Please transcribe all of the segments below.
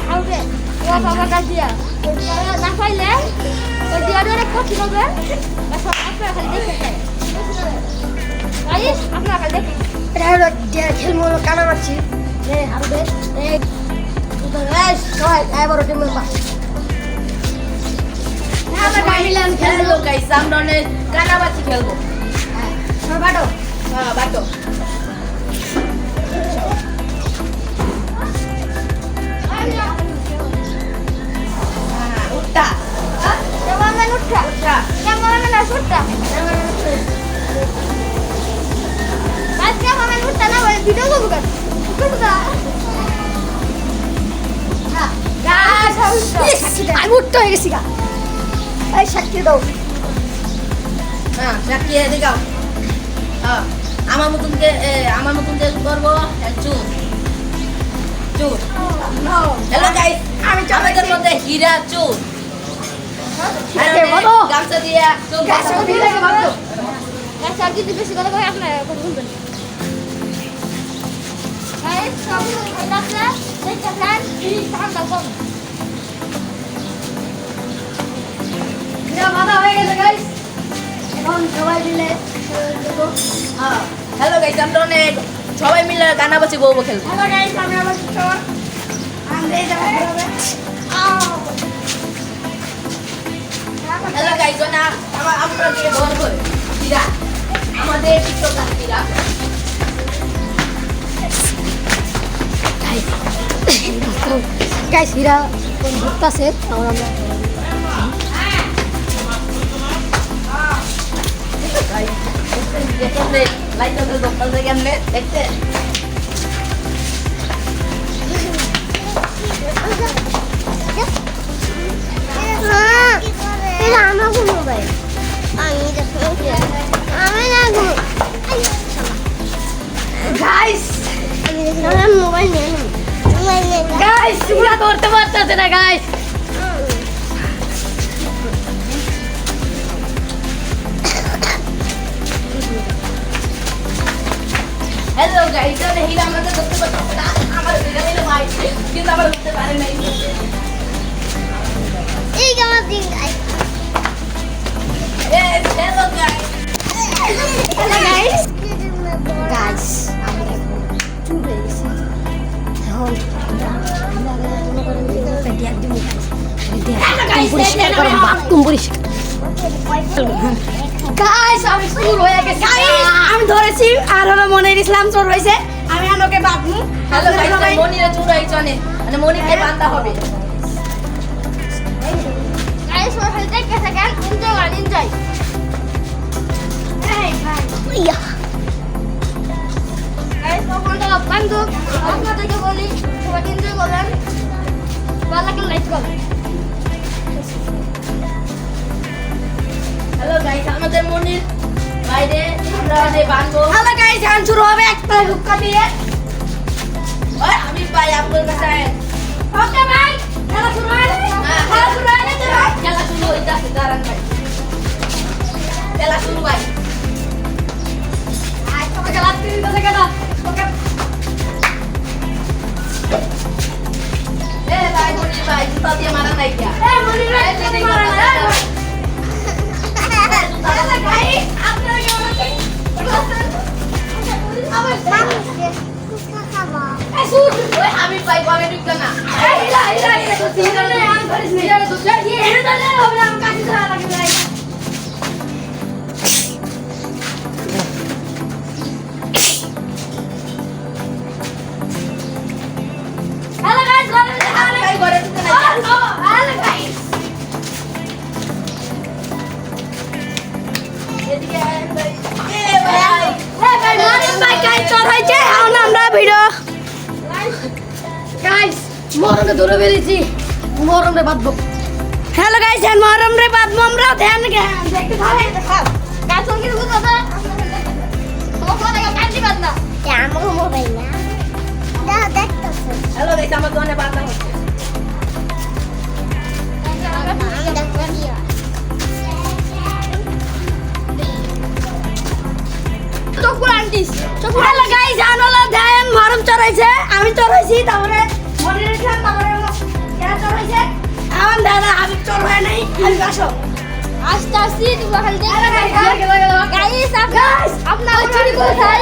হাউবে ও বাবা কাজিয়া না পাইলে ওই দিয়ারে অনেক কঠিন হবে এখন আপনারা খালি দেখে গাইস আপনারা খালি দেখে এটা হলো খেলবো কানা মারছি হাউবে এবার ওটা মেম্বার আমরা মিলান খেলবো গাইস আমরা অনেক কানাবাজি খেলবো হ্যাঁ বাটো হ্যাঁ বাটো উঠা Jangan menutrak. Jangan menutrak. Mas jangan menutrak. Nah, video tu bukan. Bukan. Guys, আমি উঠতে হয়ে গেছি গা এই সাক্ষী দাও হ্যাঁ সাক্ষী দেখাও হ্যাঁ আমার মতন যে করবো চুন চুন হ্যালো গাইস আমাদের মধ্যে হীরা চুন গামছা দিয়ে চুন গাছ আর যদি বেশি কথা কয় আপনার বলবেন গাইস সব ভালো আছে দেখতে প্ল্যান এই ঠান্ডা কম মাথা হয়ে গেছে গাইস এখন সবাই মিলে হ্যালো গাইস আমরা অনেক সবাই মিলে কানাবাজি বউবো খেলবো হ্যালো গাইস আমি আবার চোর আমরা এই জায়গায় হবে হ্যালো গাইস না আমরা দিয়ে বল করে হীরা আমাদের টিকটকার হীরা গাইস হীরা কোন ঘুরতাছে আমরা লাইট দোকান কেমনে দেখতে এটা আমার মোবাইল আমি না গাইস আমি মোবাইল নিয়ে গাইস তোমরা করতে পারতেছ না গাইস হ্যালো গাইস তাহলে হীরা আমাদের করতে পারছে না আমার হীরা হলো ভাই কিন্তু আমরা করতে পারি না এই গামার দিন guys hello guys hello guys guys আমরা চুপে গেছি এখন গাইস আমি চোর হয়ে গেছি আমি ধরেছি আর হলো মনির ইসলাম চোর হয়েছে আমি আলোকে বাঁধবো হ্যালো গাইস মনিরা চুরাই জানে মানে মনিকে বাঁধা হবে গাইস ওর হেলতে কেসে গান এনজয় এই ভাই ইয়া গাইস তখন তো বন্ধু আপনাদেরকে বলি সবাই এনজয় করবেন ভালো লাগলে লাইক করবেন হ্যালো গাইস আমাদের মনির বাইরে আমরা অনেক বাঁধবো হ্যালো গাইস গান শুরু হবে একটা হুক্কা দিয়ে ওই আমি ভাই আপনার কাছে ওকে ভাই খেলা শুরু হয়ে গেছে খেলা শুরু হয়ে গেছে ভাই খেলা শুরু হইতাছে দাঁড়ান ভাই খেলা শুরু ভাই আজ তোকে খেলা দিতে কেন ওকে ভাই মনির ভাই জুতা দিয়ে মারা নাই কিয়া এই মনির ভাই তুমি মারা না হ্যালো গাইস আপনারা কেমন আছেন আবার কুকা খাবা এই সুর ওই আমি ভাই বলে ঢুকতো না এই ইলা তো সিজন নে আন করিস নি তো এই এনে দালে হবে না কাটি ধরা লাগে ভাই হ্যালো গাইস ভাই ঘরে ঢুকতো না হ্যালো গাইস এদিকে আয় ভাই ভাই মনির ভাই গাইস চোর হয়েছে এখন আমরা ভিডিও গাইস মরমে ধরে বেরিয়েছি মরমে বাঁধবো হ্যালো গাইস মরমে বাঁধবো আমরা ধ্যান দেখতে ভালো দেখাও গাছ সঙ্গে বুঝো না তোমার লাগা কাটি বাঁধ না আমার মোবাইল না দাও দেখতেছো হ্যালো গাইস আমার দোকানে বাঁধা হচ্ছে হ্যালো গাইস জানালা ধ্যান মরম চড়াইছে আমি চড়াইছি তারপরে মনে রেখলাম তারপরে সামান দাদা আমি চোর হয় নাই আমি আসো আস্তে আস্তে তুমি খালি আরে দেখো গাইস আপনারা চুরি করে খাই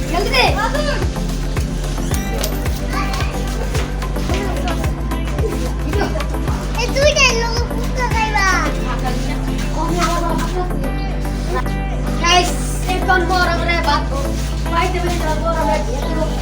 জলদি দে এই দুইটা লোক ফুটকা খাইবা গাইস এখন বড় করে বাদ পাইতে পারি বড় করে